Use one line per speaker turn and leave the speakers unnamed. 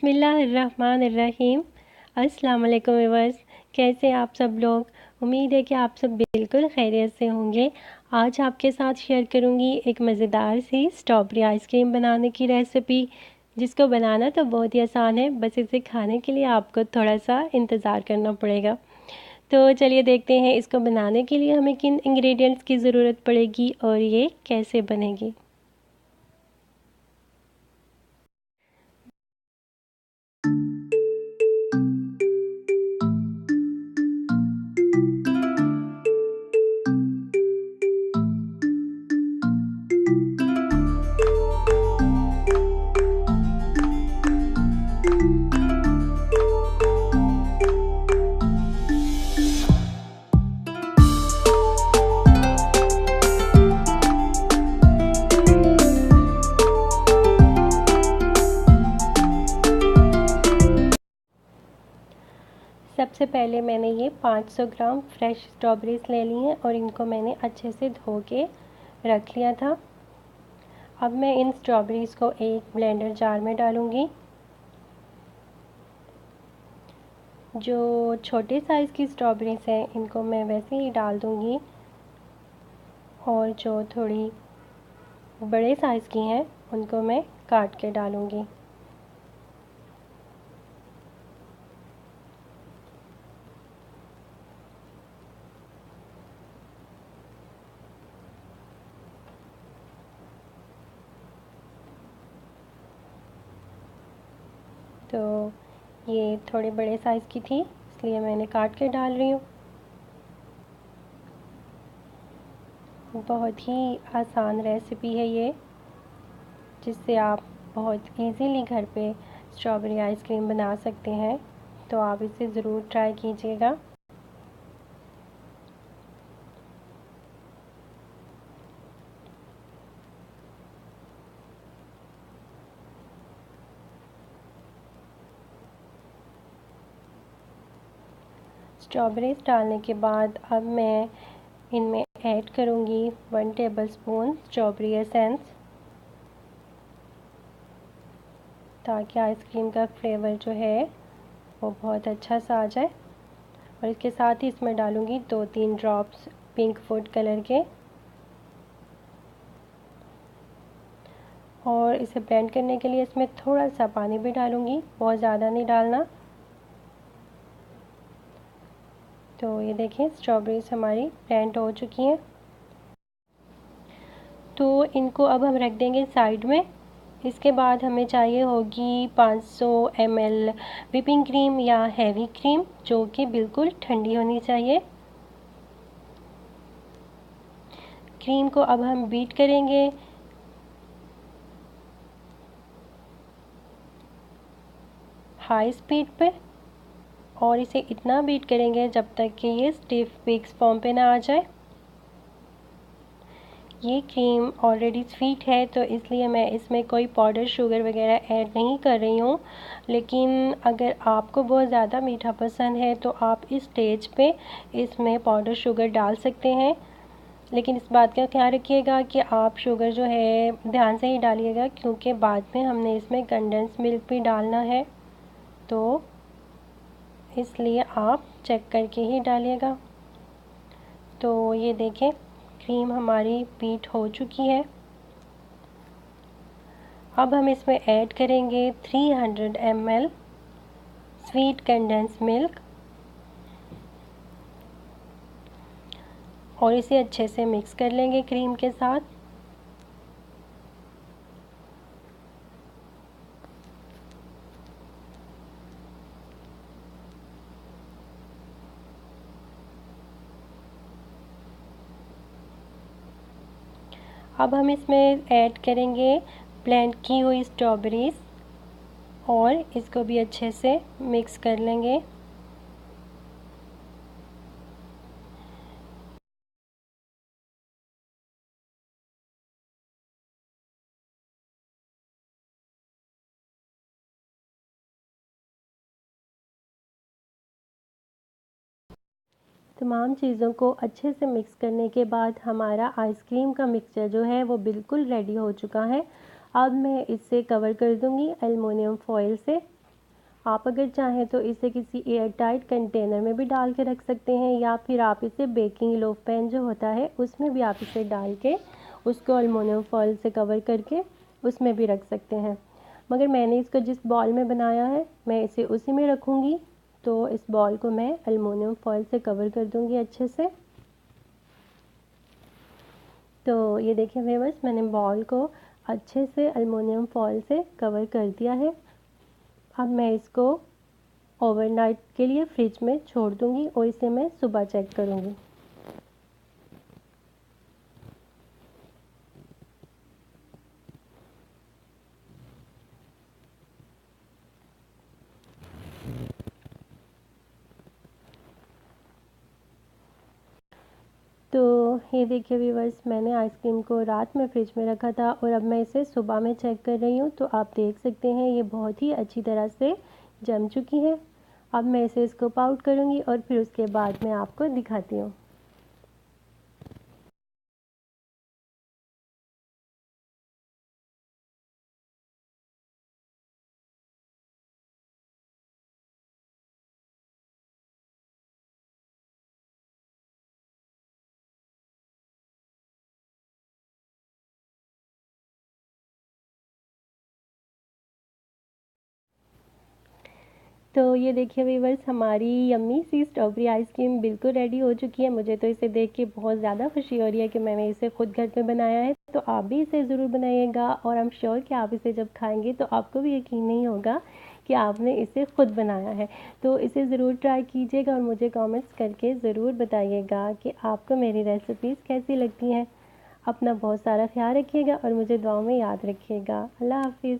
बिस्मिल्लाहिर्रहमानिर्रहीम। अस्सलाम वालेकुम व्यूअर्स, कैसे आप सब लोग। उम्मीद है कि आप सब बिल्कुल खैरियत से होंगे। आज आपके साथ शेयर करूंगी एक मज़ेदार सी स्ट्रॉबेरी आइसक्रीम बनाने की रेसिपी, जिसको बनाना तो बहुत ही आसान है, बस इसे खाने के लिए आपको थोड़ा सा इंतज़ार करना पड़ेगा। तो चलिए देखते हैं इसको बनाने के लिए हमें किन इंग्रेडिएंट्स की ज़रूरत पड़ेगी और ये कैसे बनेगी। सबसे पहले मैंने ये 500 ग्राम फ्रेश स्ट्रॉबेरीज ले ली हैं और इनको मैंने अच्छे से धो के रख लिया था। अब मैं इन स्ट्रॉबेरीज़ को एक ब्लेंडर जार में डालूँगी। जो छोटे साइज़ की स्ट्रॉबेरीज़ हैं इनको मैं वैसे ही डाल दूँगी, और जो थोड़ी बड़े साइज़ की हैं उनको मैं काट के डालूँगी। तो ये थोड़े बड़े साइज़ की थी, इसलिए मैंने काट के डाल रही हूँ। बहुत ही आसान रेसिपी है ये, जिससे आप बहुत इजीली घर पे स्ट्रॉबेरी आइसक्रीम बना सकते हैं। तो आप इसे ज़रूर ट्राई कीजिएगा। स्ट्रॉबेरीज डालने के बाद अब मैं इनमें ऐड करूँगी 1 टेबलस्पून स्ट्रॉबेरी एसेंस, ताकि आइसक्रीम का फ्लेवर जो है वो बहुत अच्छा सा आ जाए। और इसके साथ ही इसमें डालूँगी 2-3 ड्रॉप्स पिंक फूड कलर के, और इसे ब्लेंड करने के लिए इसमें थोड़ा सा पानी भी डालूँगी, बहुत ज़्यादा नहीं डालना। तो ये देखें स्ट्रॉबेरीज हमारी ब्लेंड हो चुकी हैं। तो इनको अब हम रख देंगे साइड में। इसके बाद हमें चाहिए होगी 500 ml व्हिपिंग क्रीम या हैवी क्रीम, जो कि बिल्कुल ठंडी होनी चाहिए। क्रीम को अब हम बीट करेंगे। हाई स्पीड पे, और इसे इतना बीट करेंगे जब तक कि ये स्टिफ पिग्स फॉर्म पे ना आ जाए। ये क्रीम ऑलरेडी स्वीट है, तो इसलिए मैं इसमें कोई पाउडर शुगर वगैरह ऐड नहीं कर रही हूँ। लेकिन अगर आपको बहुत ज़्यादा मीठा पसंद है तो आप इस स्टेज पे इसमें पाउडर शुगर डाल सकते हैं। लेकिन इस बात का ख्याल रखिएगा कि आप शुगर जो है ध्यान से ही डालिएगा, क्योंकि बाद में हमने इसमें कंडेंस मिल्क भी डालना है, तो इसलिए आप चेक करके ही डालिएगा। तो ये देखें क्रीम हमारी बीट हो चुकी है। अब हम इसमें ऐड करेंगे 300 ml स्वीट कंडेंस मिल्क, और इसे अच्छे से मिक्स कर लेंगे क्रीम के साथ। अब हम इसमें ऐड करेंगे ब्लेंड की हुई स्ट्रॉबेरीज़, और इसको भी अच्छे से मिक्स कर लेंगे। तमाम चीज़ों को अच्छे से मिक्स करने के बाद हमारा आइसक्रीम का मिक्सचर जो है वो बिल्कुल रेडी हो चुका है। अब मैं इसे कवर कर दूंगी एल्युमिनियम फॉयल से। आप अगर चाहें तो इसे किसी एयर टाइट कंटेनर में भी डाल के रख सकते हैं, या फिर आप इसे बेकिंग लोफ पैन जो होता है उसमें भी आप इसे डाल के उसको अल्मुनियम फॉइल से कवर करके उसमें भी रख सकते हैं। मगर मैंने इसको जिस बॉल में बनाया है मैं इसे उसी में रखूँगी। तो इस बॉल को मैं अल्मुनियम फॉइल से कवर कर दूँगी अच्छे से। तो ये देखिए व्यूअर्स, मैंने बॉल को अच्छे से अल्मुनियम फॉइल से कवर कर दिया है। अब मैं इसको ओवरनाइट के लिए फ्रिज में छोड़ दूँगी और इसे मैं सुबह चेक करूँगी। तो ये देखिए व्यूअर्स, मैंने आइसक्रीम को रात में फ्रिज में रखा था और अब मैं इसे सुबह में चेक कर रही हूँ। तो आप देख सकते हैं ये बहुत ही अच्छी तरह से जम चुकी है। अब मैं इसे स्कूप आउट करूँगी और फिर उसके बाद मैं आपको दिखाती हूँ। तो ये देखिए व्यूअर्स, हमारी यम्मी सी स्ट्रॉबेरी आइसक्रीम बिल्कुल रेडी हो चुकी है। मुझे तो इसे देख के बहुत ज़्यादा खुशी हो रही है कि मैंने इसे खुद घर पे बनाया है। तो आप भी इसे ज़रूर बनाइएगा और आई एम श्योर कि आप इसे जब खाएंगे तो आपको भी यकीन नहीं होगा कि आपने इसे खुद बनाया है। तो इसे ज़रूर ट्राई कीजिएगा और मुझे कमेंट्स करके ज़रूर बताइएगा कि आपको मेरी रेसिपीज़ कैसी लगती हैं। अपना बहुत सारा ख्याल रखिएगा और मुझे दुआओं में याद रखिएगा। अल्लाह हाफिज़।